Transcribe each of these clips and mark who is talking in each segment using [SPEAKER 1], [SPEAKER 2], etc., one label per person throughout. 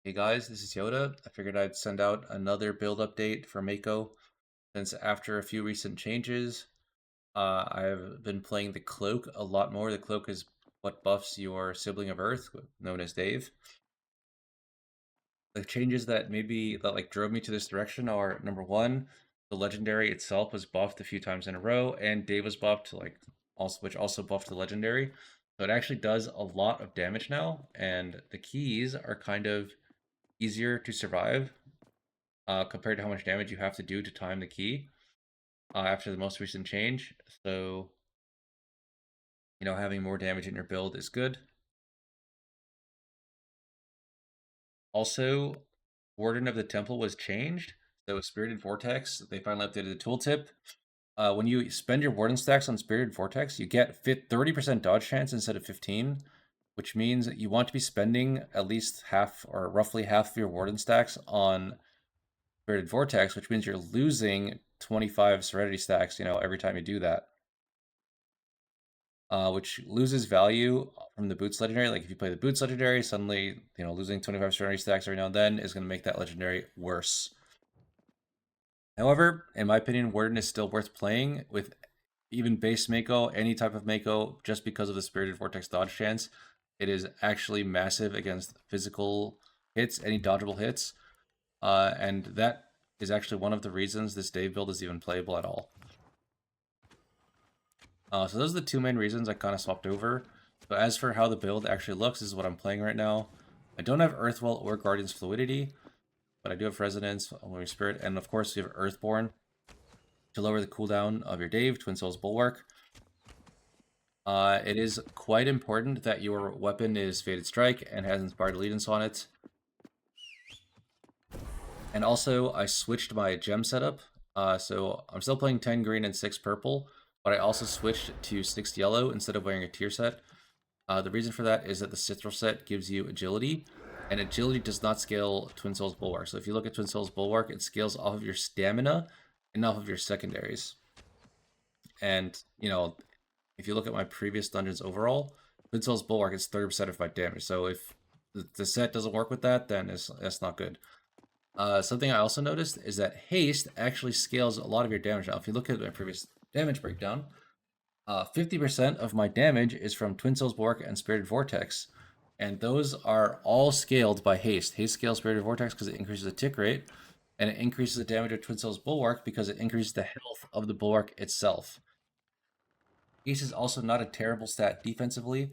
[SPEAKER 1] Hey guys, this is Yoda. I figured I'd send out another build update for Meiko since after a few recent changes, I've been playing the Cloak a lot more. The Cloak is what buffs your sibling of Earth, known as Dave. The changes that drove me to this direction are number one, the legendary itself was buffed a few times in a row, and Dave was buffed, which also buffed the legendary. So it actually does a lot of damage now, and the keys are kind of easier to survive compared to how much damage you have to do to time the key after the most recent change. So, having more damage in your build is good. Also, Warden of the Temple was changed. So, Spirited Vortex, they finally updated the tooltip. When you spend your Warden stacks on Spirited Vortex, you get 30% dodge chance instead of 15, which means that you want to be spending at least half or roughly half of your Warden stacks on Spirited Vortex, which means you're losing 25 Serenity stacks, every time you do that. Which loses value from the Boots legendary. Like if you play the Boots legendary, suddenly, losing 25 Serenity stacks every now and then is going to make that legendary worse. However, in my opinion, Warden is still worth playing with even base Meiko, any type of Meiko, just because of the Spirited Vortex dodge chance. It is actually massive against physical hits, any dodgeable hits. And that is actually one of the reasons this Dave build is even playable at all. So those are the two main reasons I kind of swapped over. But as for how the build actually looks, this is what I'm playing right now. I don't have Earthwell or Guardian's Fluidity, but I do have Resonance, Unwavering Spirit, and of course we have Earthborn to lower the cooldown of your Dave, Twin Souls Bulwark. It is quite important that your weapon is Fated Strike and has Inspired Allegiance on it. And also, I switched my gem setup, so I'm still playing 10 green and 6 purple, but I also switched to 6 yellow instead of wearing a tier set. The reason for that is that the Citral set gives you agility, and agility does not scale Twin Souls Bulwark. So if you look at Twin Souls Bulwark, it scales off of your stamina and off of your secondaries. And, if you look at my previous dungeons overall, Twin Souls Bulwark is 30% of my damage. So if the set doesn't work with that, then that's not good. Something I also noticed is that haste actually scales a lot of your damage. Now, if you look at my previous damage breakdown, 50% of my damage is from Twin Souls Bulwark and Spirited Vortex, and those are all scaled by haste. Haste scales Spirited Vortex because it increases the tick rate, and it increases the damage of Twin Souls Bulwark because it increases the health of the Bulwark itself. Haste is also not a terrible stat defensively,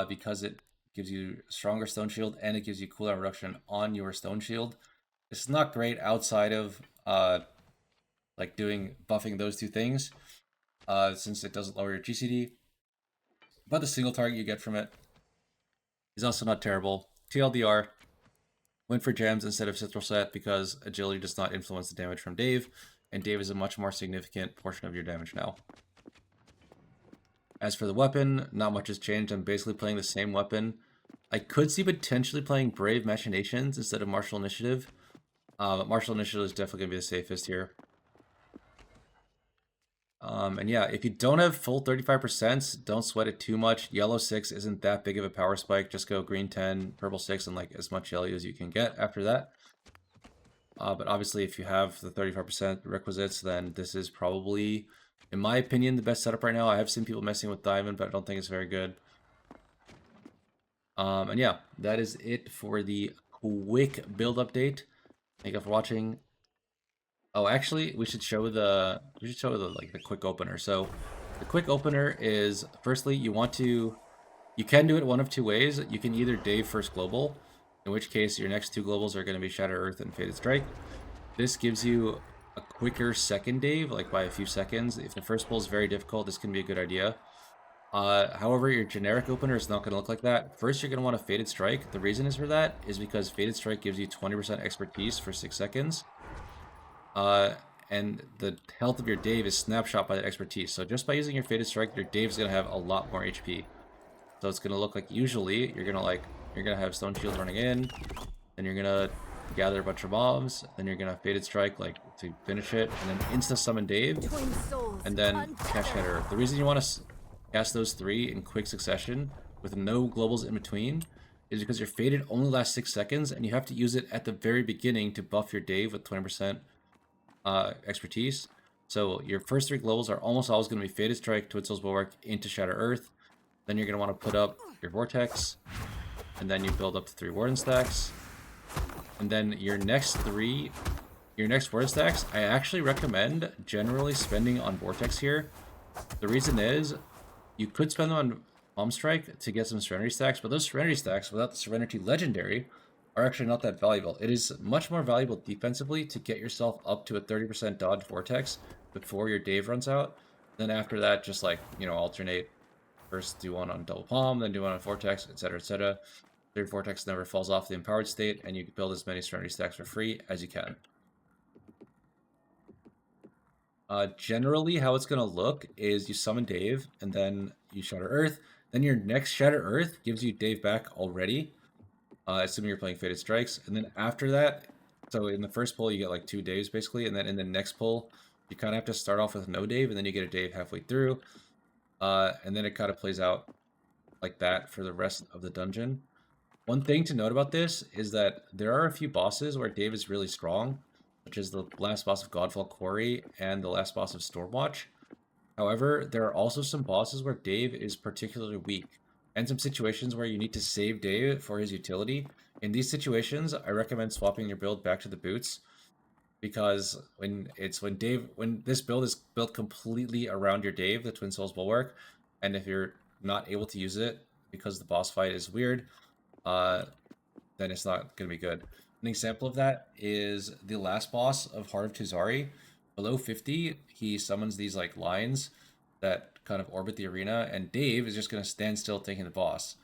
[SPEAKER 1] because it gives you stronger Stone Shield and it gives you cooldown reduction on your Stone Shield. It's not great outside of doing buffing those two things, since it doesn't lower your GCD. But the single target you get from it is also not terrible. TLDR, went for gems instead of Citral set because agility does not influence the damage from Dave, and Dave is a much more significant portion of your damage now. As for the weapon, not much has changed. I'm basically playing the same weapon. I could see potentially playing Brave Machinations instead of Martial Initiative, but Martial Initiative is definitely going to be the safest here. And yeah, if you don't have full 35%, don't sweat it too much. Yellow 6 isn't that big of a power spike. Just go green 10, purple 6, and like as much yellow as you can get after that. But obviously, if you have the 35% requisites, then this is probably, in my opinion, the best setup right now. I have seen people messing with Diamond, but I don't think it's very good. And yeah, that is it for the quick build update. Thank you for watching. Oh, actually, we should show the the quick opener. So the quick opener is, firstly, you can do it one of two ways. You can either Dave first global, in which case your next two globals are going to be Shatter Earth and Fated Strike. This gives you a quicker second Dave, like by a few seconds. If the first pull is very difficult, this can be a good idea. However, your generic opener is not going to look like that. First, you're going to want a Fated Strike. The reason is for that is because Fated Strike gives you 20% expertise for 6 seconds. And the health of your Dave is snapshot by that expertise. So just by using your Fated Strike, your Dave's going to have a lot more HP. So it's going to look like usually you're going to have Stone Shield running in, then you're going to gather a bunch of mobs, then you're going to Fated Strike to finish it, and then insta summon Dave, and then cast Shatter. The reason you want to cast those 3 in quick succession with no globals in between is because your faded only lasts 6 seconds, and you have to use it at the very beginning to buff your Dave with 20% expertise. So your first 3 globals are almost always going to be Faded Strike, Twin Souls Bulwark, into Shatter Earth. Then you're going to want to put up your Vortex, and then you build up to 3 Warden stacks. And then your next Warden stacks, I actually recommend generally spending on Vortex here. The reason is, you could spend them on Palm Strike to get some Serenity stacks, but those Serenity stacks, without the Serenity Legendary, are actually not that valuable. It is much more valuable defensively to get yourself up to a 30% dodge Vortex before your Dave runs out. Then after that, just like, you know, alternate. First do one on Double Palm, then do one on Vortex, etc., etc. Third Vortex never falls off the empowered state, and you can build as many Serenity stacks for free as you can. Generally, how it's going to look is you summon Dave, and then you Shatter Earth. Then your next Shatter Earth gives you Dave back already, assuming you're playing Faded Strikes. And then after that, so in the first pull, you get like 2 Daves, basically. And then in the next pull, you kind of have to start off with no Dave, and then you get a Dave halfway through. And then it kind of plays out like that for the rest of the dungeon. One thing to note about this is that there are a few bosses where Dave is really strong, such as the last boss of Godfall Quarry and the last boss of Stormwatch. However, there are also some bosses where Dave is particularly weak, and some situations where you need to save Dave for his utility. In these situations, I recommend swapping your build back to the boots, because when this build is built completely around your Dave, the Twin Souls Bulwark, and if you're not able to use it because the boss fight is weird, then it's not going to be good. An example of that is the last boss of Heart of Tuzari. Below 50, he summons these like lines that kind of orbit the arena, and Dave is just going to stand still taking the boss.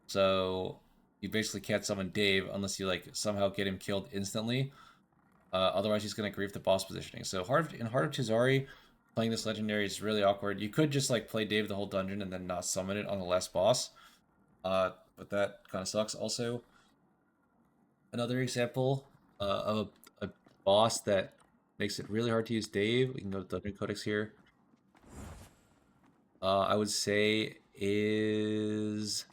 [SPEAKER 1] So you basically can't summon Dave unless you like somehow get him killed instantly. Otherwise, he's going to grief the boss positioning. So in Heart of Tuzari, playing this legendary is really awkward. You could just like play Dave the whole dungeon and then not summon it on the last boss. But that kind of sucks. Also, another example of a boss that makes it really hard to use Dave, we can go to Dungeon Codex here. I would say is...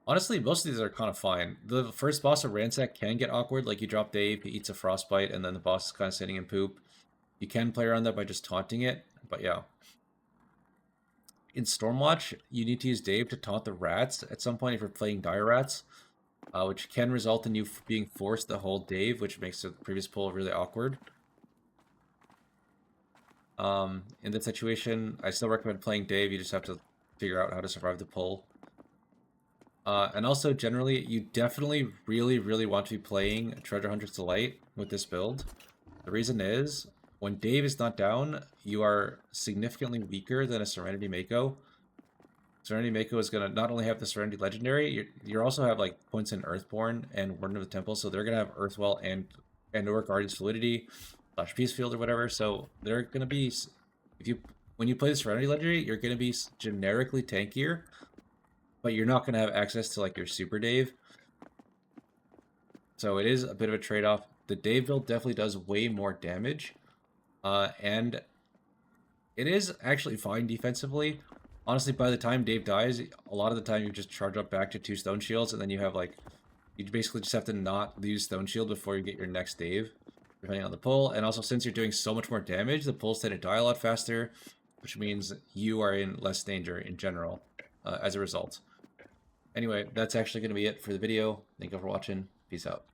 [SPEAKER 1] Honestly, most of these are kind of fine. The first boss of Ransack can get awkward, like you drop Dave, he eats a Frostbite, and then the boss is kind of sitting in poop. You can play around that by just taunting it, but yeah. In Stormwatch, you need to use Dave to taunt the rats at some point if you're playing Dire Rats, which can result in you being forced to hold Dave, which makes the previous pull really awkward. In that situation, I still recommend playing Dave. You just have to figure out how to survive the pull. And also, generally, you definitely really want to be playing Treasure Hunter's Delight with this build. The reason is, when Dave is not down, you are significantly weaker than a Serenity Meiko. Serenity Meiko is going to not only have the Serenity Legendary, you also have like points in Earthborn and Warden of the Temple, so they're going to have Earthwell and or Guardian's Fluidity / Peace Field or whatever, so they're going to be, when you play the Serenity Legendary, you're going to be generically tankier, but you're not going to have access to like your Super Dave. So it is a bit of a trade-off. The Dave build definitely does way more damage. And it is actually fine defensively. Honestly, by the time Dave dies, a lot of the time you just charge up back to 2 Stone Shields, and then you have like, you basically just have to not lose Stone Shield before you get your next Dave, depending on the pull. And also, since you're doing so much more damage, the pulls tend to die a lot faster, which means you are in less danger in general as a result. Anyway, that's actually going to be it for the video. Thank you for watching. Peace out.